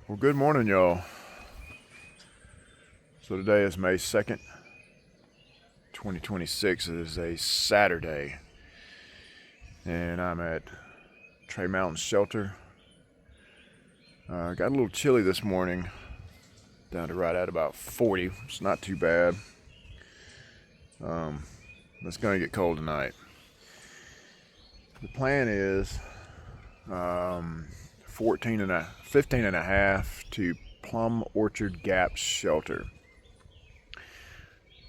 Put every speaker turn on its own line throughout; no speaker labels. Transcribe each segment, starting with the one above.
Well, good morning, y'all. So today is May 2nd, 2026. It is a Saturday, and I'm at Trey Mountain Shelter. Got a little chilly this morning, down to right at about 40. It's not too bad. It's gonna get cold tonight. The plan is 15 and a half to Plum Orchard Gap Shelter.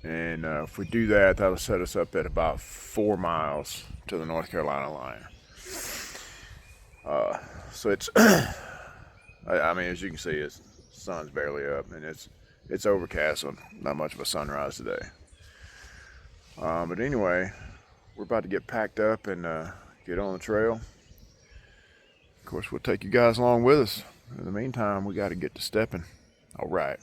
And if we do that, that'll set us up at about 4 miles to the North Carolina line. So it's, I mean, as you can see, the sun's barely up, and it's overcast, so not much of a sunrise today. But anyway, we're about to get packed up and get on the trail. Of course, we'll take you guys along with us. In the meantime, we got to get to stepping. All right.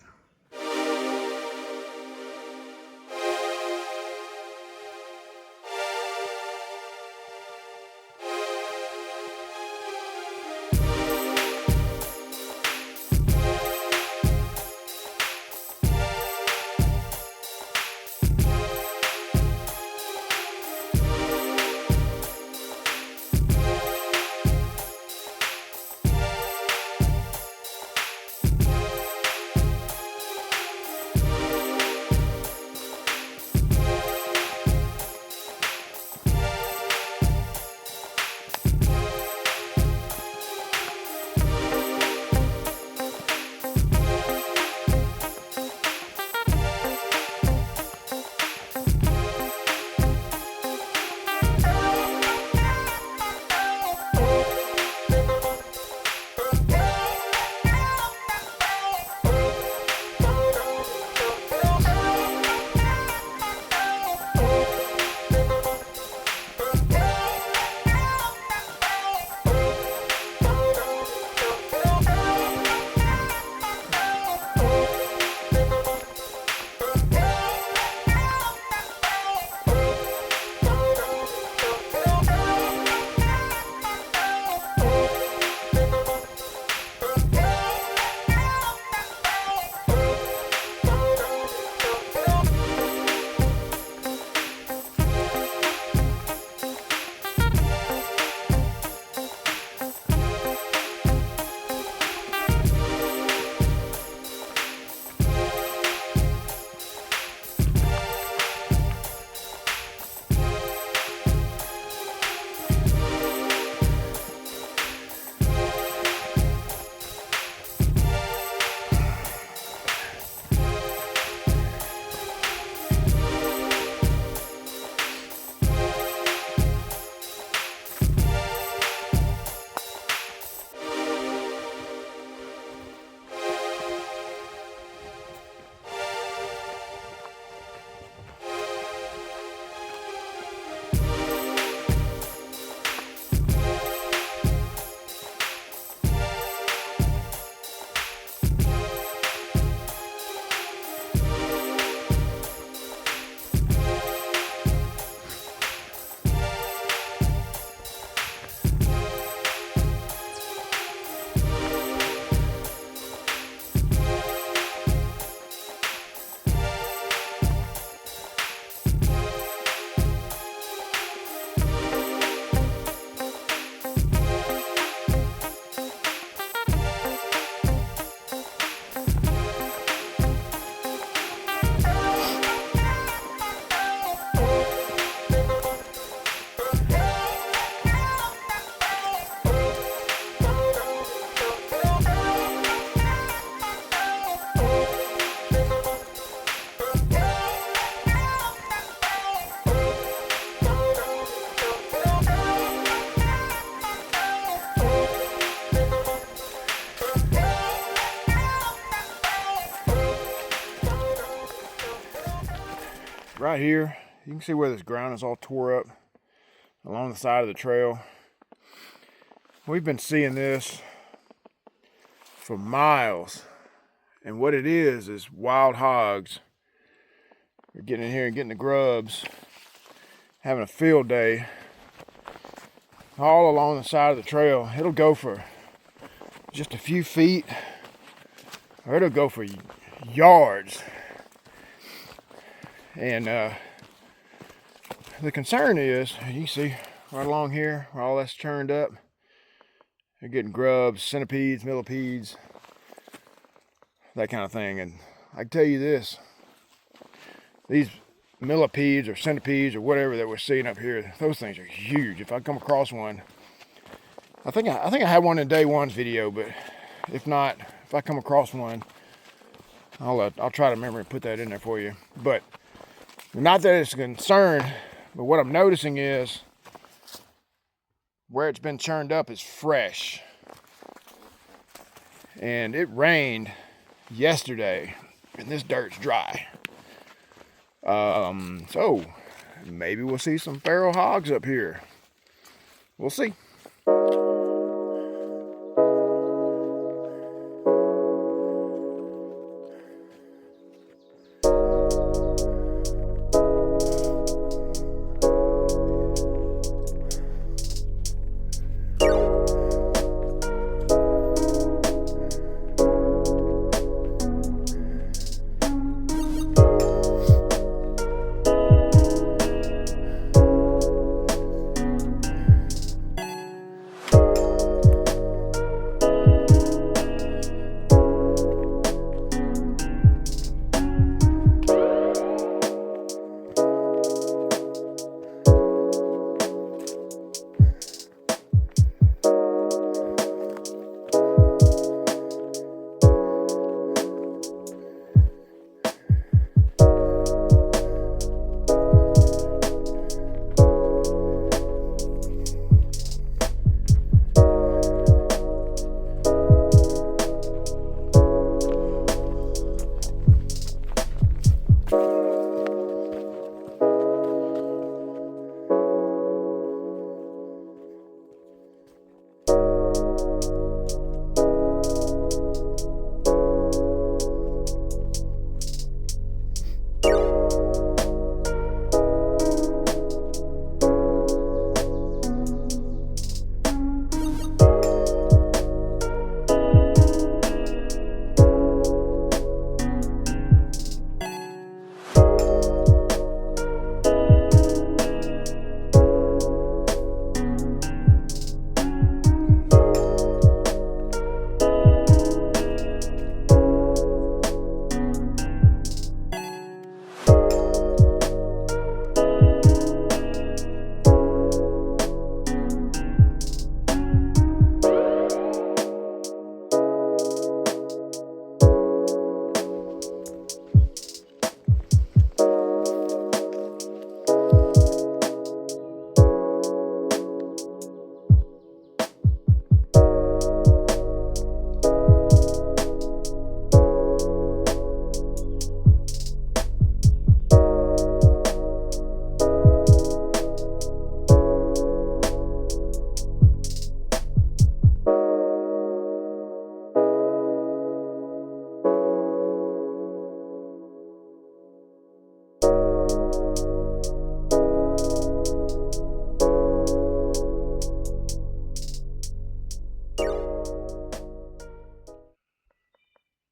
Right here, you can see where this ground is all tore up along the side of the trail. We've been seeing this for miles, and what it is wild hogs are getting in here and getting the grubs, having a field day all along the side of the trail. It'll go for just a few feet or it'll go for yards. And the concern is, you can see right along here where all that's turned up, you're getting grubs, centipedes, millipedes, that kind of thing. And I can tell you this, these millipedes or centipedes or whatever that we're seeing up here, those things are huge. If I come across one, I think I had one in day one's video, but if not, if I come across one, I'll try to remember and put that in there for you. But not that it's a concern, but what I'm noticing is where it's been churned up is fresh. And it rained yesterday, and this dirt's dry. So maybe we'll see some feral hogs up here. We'll see.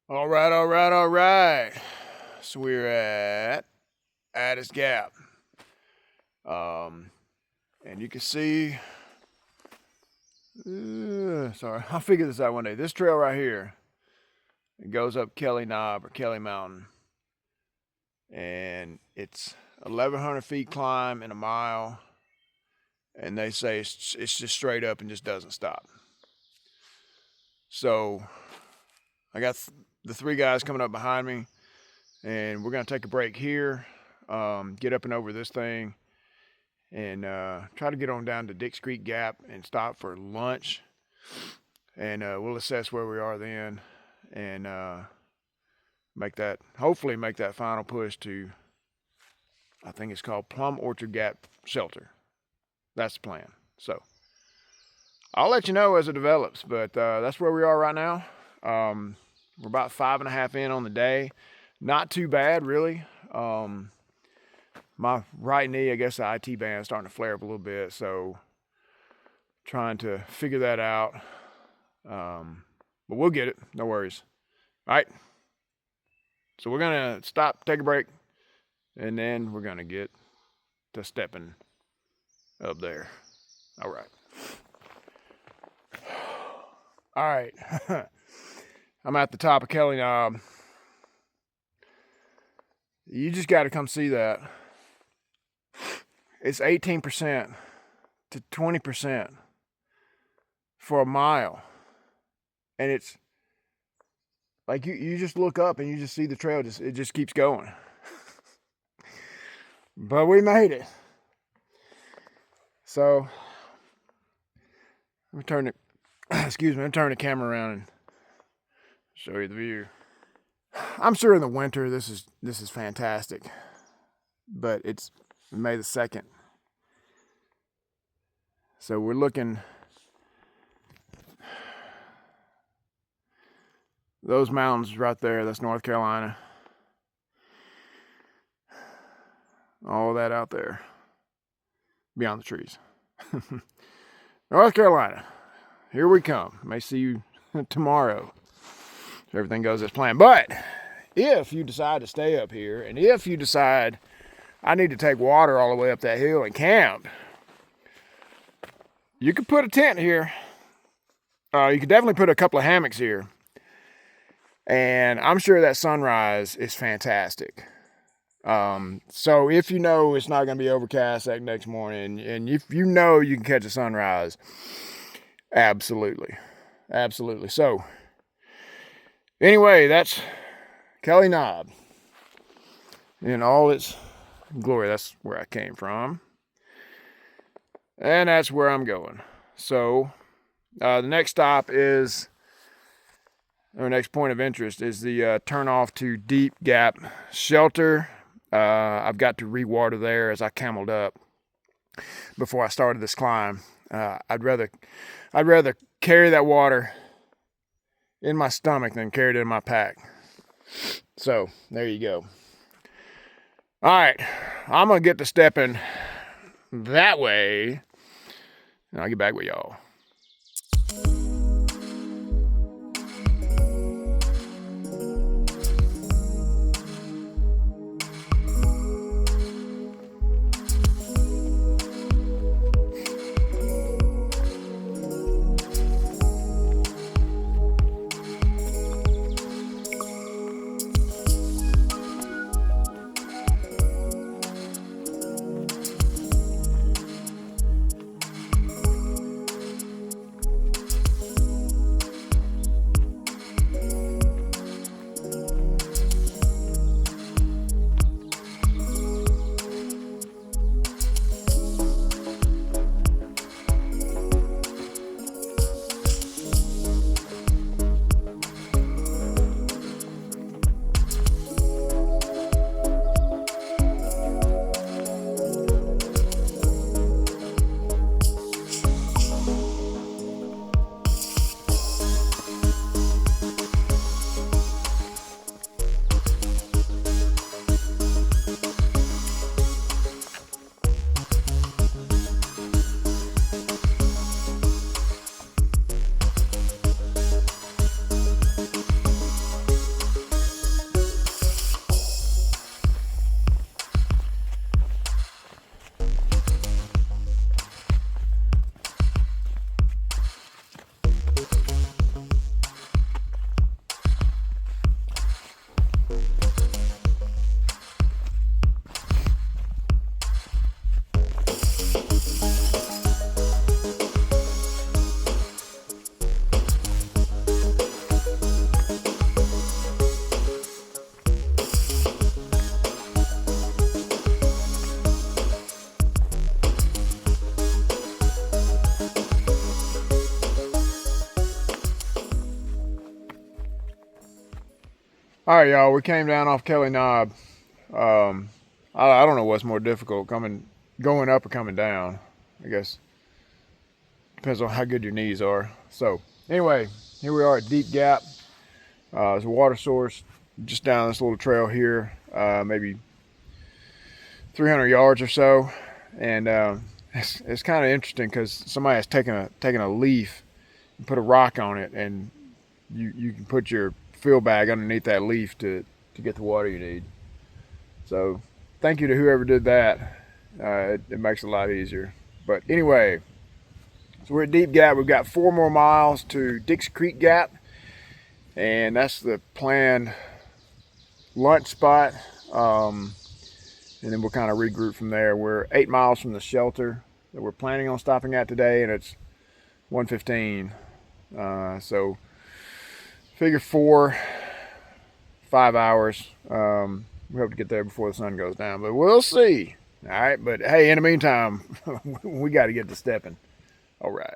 All right. So we're at Addis Gap. And you can see, sorry, I'll figure this out one day. This trail right here, it goes up Kelly Knob or Kelly Mountain. And it's 1,100 feet climb in a mile. And they say it's just straight up and just doesn't stop. So I got the three guys coming up behind me, and we're gonna take a break here, get up and over this thing, and try to get on down to Dix Creek Gap and stop for lunch. And we'll assess where we are then, and hopefully make that final push to, I think it's called Plum Orchard Gap Shelter. That's the plan. So I'll let you know as it develops, but that's where we are right now. We're about 5.5 in on the day. Not too bad, really. My right knee, I guess the IT band is starting to flare up a little bit, so trying to figure that out. But we'll get it, no worries. All right. So we're gonna stop, take a break, and then we're gonna get to stepping up there. All right. All right. I'm at the top of Kelly Knob. You just got to come see that. It's 18% to 20% for a mile. And it's like you just look up and you just see the trail, it just keeps going. But we made it. So let me turn it, excuse me, let me turn the camera around and show you the view. I'm sure in the winter this is fantastic, but it's May the 2nd. So we're looking, those mountains right there, that's North Carolina. All that out there, beyond the trees. North Carolina, here we come. May see you tomorrow if everything goes as planned. But if you decide to stay up here, and if you decide I need to take water all the way up that hill and camp, you could put a tent here. You could definitely put a couple of hammocks here. And I'm sure that sunrise is fantastic. So if you know it's not going to be overcast that next morning, and if you know you can catch a sunrise, absolutely. Absolutely. So anyway, that's Kelly Knob in all its glory. That's where I came from. And that's where I'm going. So the next stop is, our next point of interest is the turn off to Deep Gap Shelter. I've got to rewater there as I cameled up before I started this climb. I'd rather carry that water in my stomach than carry it in my pack. So there you go. All right, I'm gonna get to stepping that way, and I'll get back with y'all. All right, y'all, we came down off Kelly Knob. I don't know what's more difficult, going up or coming down. I guess depends on how good your knees are. So anyway, here we are at Deep Gap. There's a water source just down this little trail here, maybe 300 yards or so. And it's kind of interesting because somebody has taken a leaf and put a rock on it, and you can put your fill bag underneath that leaf to get the water you need. So thank you to whoever did that. It makes it a lot easier. But anyway, so we're at Deep Gap. We've got 4 more miles to Dix Creek Gap, and that's the planned lunch spot. And then we'll kind of regroup from there. We're 8 miles from the shelter that we're planning on stopping at today, and it's 1:15. So figure 5 hours. We hope to get there before the sun goes down, but we'll see. All right, but hey, in the meantime, we got to get to stepping. All right.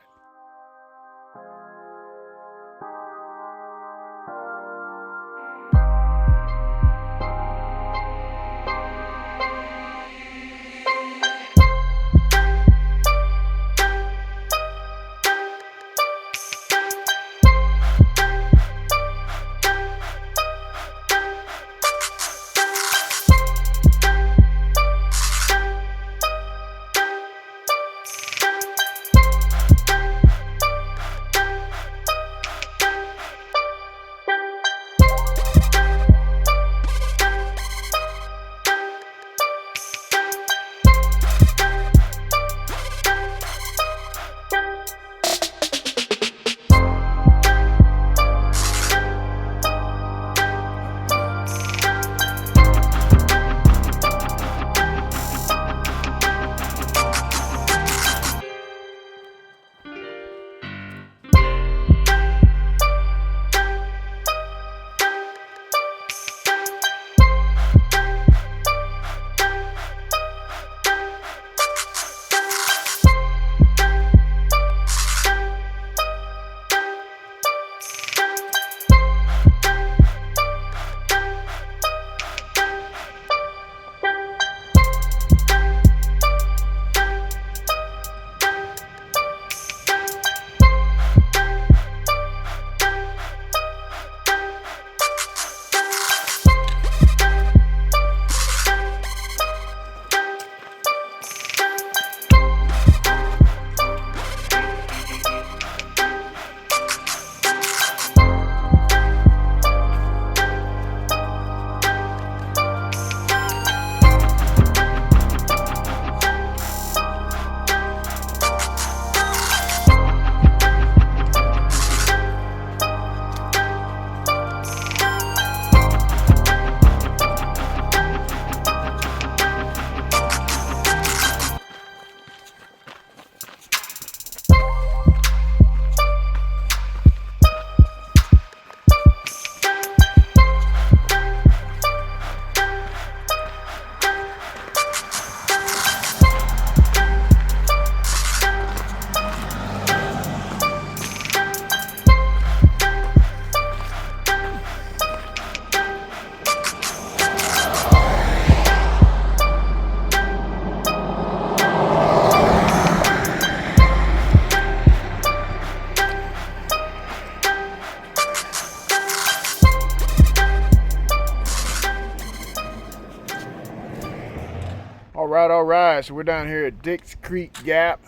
All right. So we're down here at Dix Creek Gap.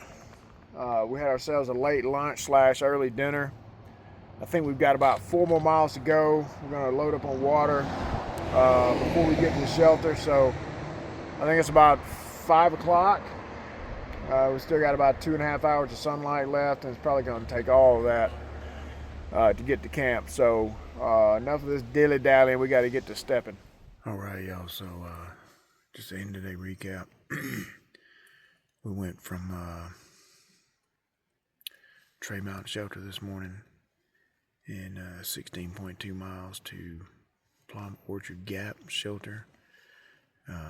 We had ourselves a late lunch / early dinner. I think we've got about 4 more miles to go. We're going to load up on water before we get to the shelter. So I think it's about 5 o'clock. We still got about 2.5 hours of sunlight left, and it's probably going to take all of that to get to camp. So enough of this dilly-dallying. We got to get to stepping. All right, y'all. So just the end of the day recap. We went from Trey Mountain Shelter this morning in 16.2 miles to Plum Orchard Gap Shelter.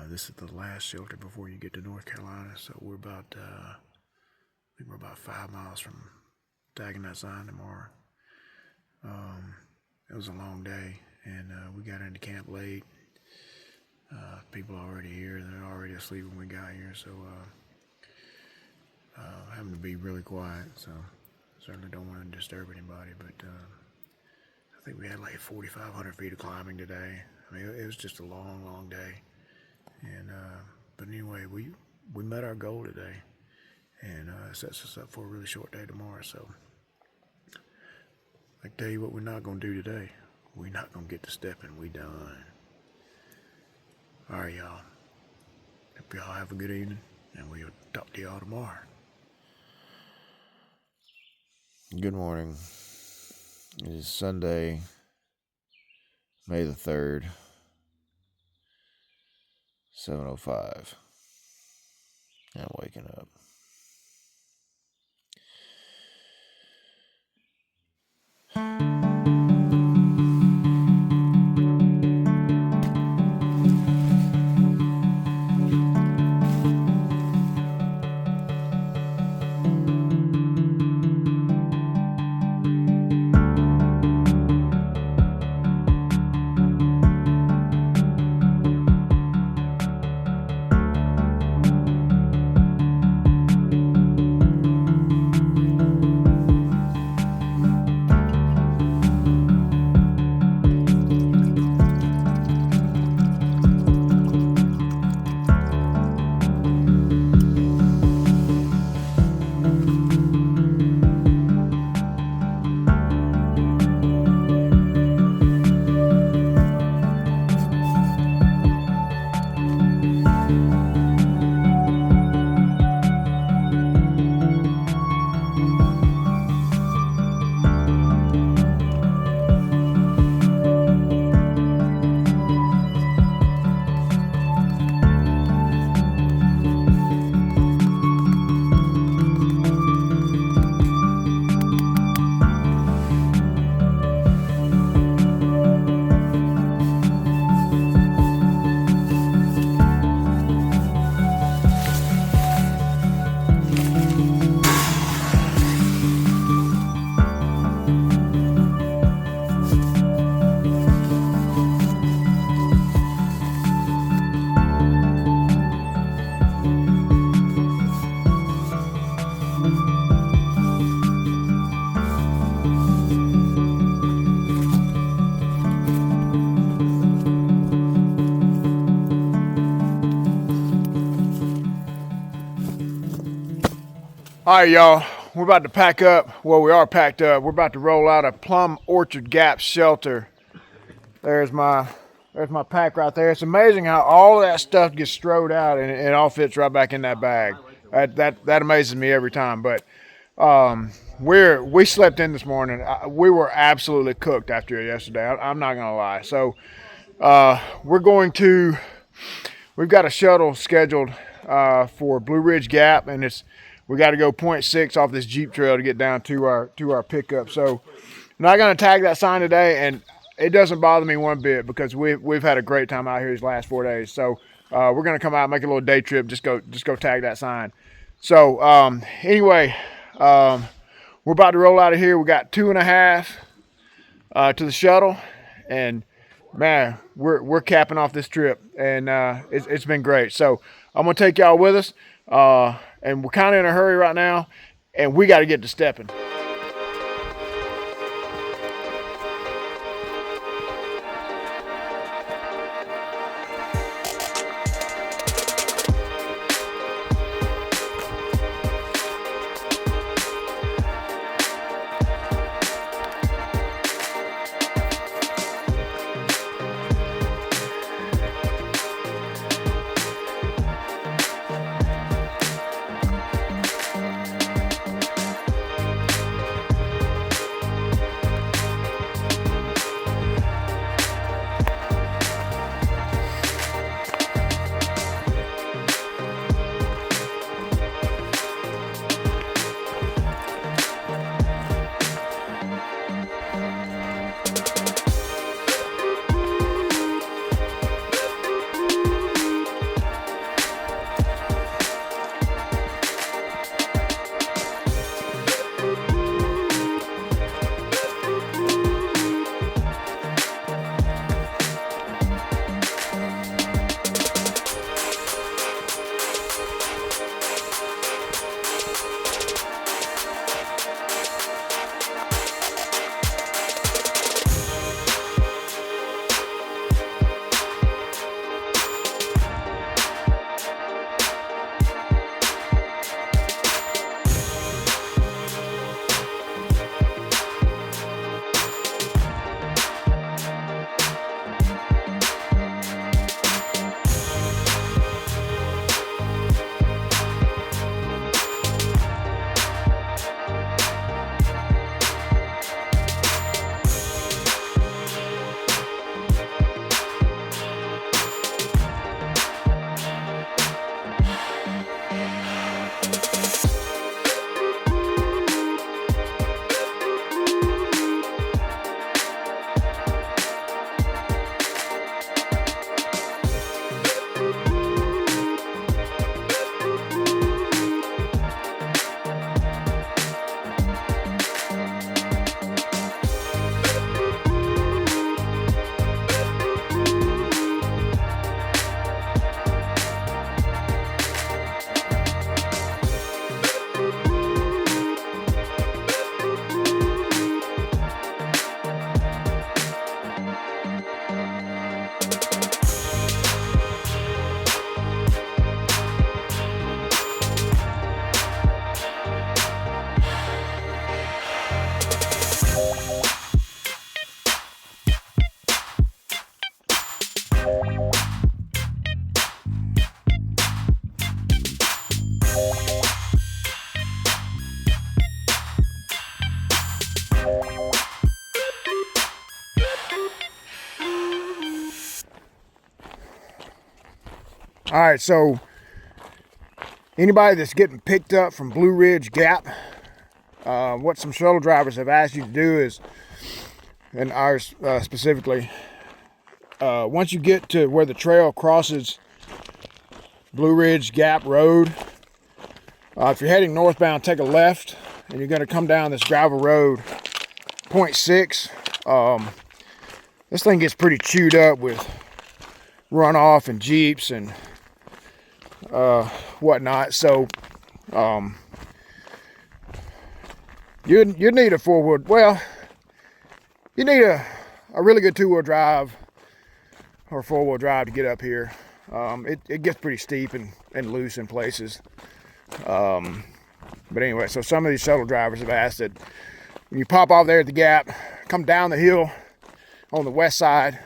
This is the last shelter before you get to North Carolina, so we're about I think we're about 5 miles from tagging that sign tomorrow. It was a long day, and we got into camp late. People are already here; they're already asleep when we got here, so having to be really quiet. So certainly don't want to disturb anybody, but I think we had like 4,500 feet of climbing today. I mean, it was just a long day. And but anyway, we met our goal today, and it sets us up for a really short day tomorrow. So I can tell you what we're not going to do today. we not gonna get to stepping. We done. All right, y'all. Hope y'all have a good evening, and we'll talk to y'all tomorrow. Good morning. It is Sunday, May the 3rd, 7:05. I'm waking up. All right, y'all, we're about to pack up. Well, we are packed up. We're about to roll out of Plum Orchard Gap Shelter. There's my pack right there. It's amazing how all of that stuff gets strode out and it all fits right back in that bag. That amazes me every time. But we slept in this morning. We were absolutely cooked after yesterday. I'm not gonna lie. So we've got a shuttle scheduled for Blue Ridge Gap, and we got to go 0.6 off this Jeep trail to get down to our pickup. So I'm not going to tag that sign today, and it doesn't bother me one bit because we've had a great time out here these last 4 days. So we're going to come out and make a little day trip, just go tag that sign. So anyway, we're about to roll out of here. We got 2.5 to the shuttle, and man, we're capping off this trip, and it's been great. So I'm going to take y'all with us. And we're kind of in a hurry right now, and we got to get to stepping.
All right, so anybody that's getting picked up from Blue Ridge Gap, what some shuttle drivers have asked you to do is, and ours specifically, once you get to where the trail crosses Blue Ridge Gap Road, if you're heading northbound, take a left, and you're going to come down this gravel road, 0.6. This thing gets pretty chewed up with runoff and Jeeps and whatnot. So you need a four-wheel. Well, you need a really good two-wheel drive or four-wheel drive to get up here. It gets pretty steep and loose in places. But anyway, so some of these shuttle drivers have asked that when you pop off there at the gap, come down the hill on the west side,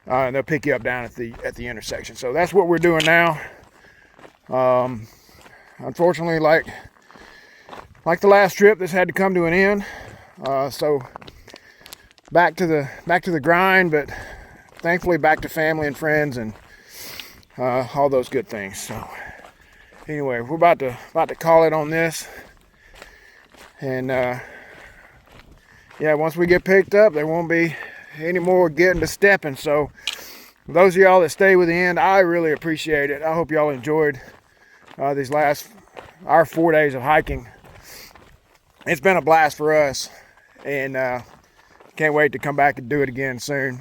and they'll pick you up down at the intersection. So that's what we're doing now. Unfortunately, like the last trip, this had to come to an end. So back to the grind, but thankfully back to family and friends and all those good things. So anyway, we're about to call it on this, and yeah, once we get picked up, there won't be any more getting to stepping. So those of y'all that stay with the end, I really appreciate it. I hope y'all enjoyed these our 4 days of hiking. It's been a blast for us, and can't wait to come back and do it again soon.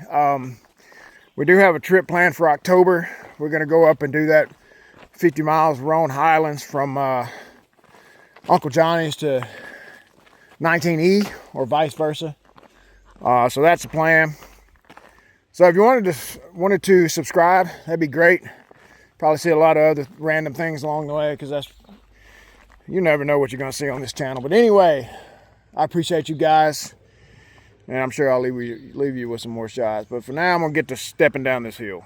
We do have a trip planned for October. We're going to go up and do that 50 miles Roan Highlands from Uncle Johnny's to 19E or vice versa. So that's the plan. So if you wanted to subscribe, that'd be great. Probably see a lot of other random things along the way, because you never know what you're going to see on this channel. But anyway, I appreciate you guys, and I'm sure I'll leave you with some more shots. But for now, I'm going to get to stepping down this hill.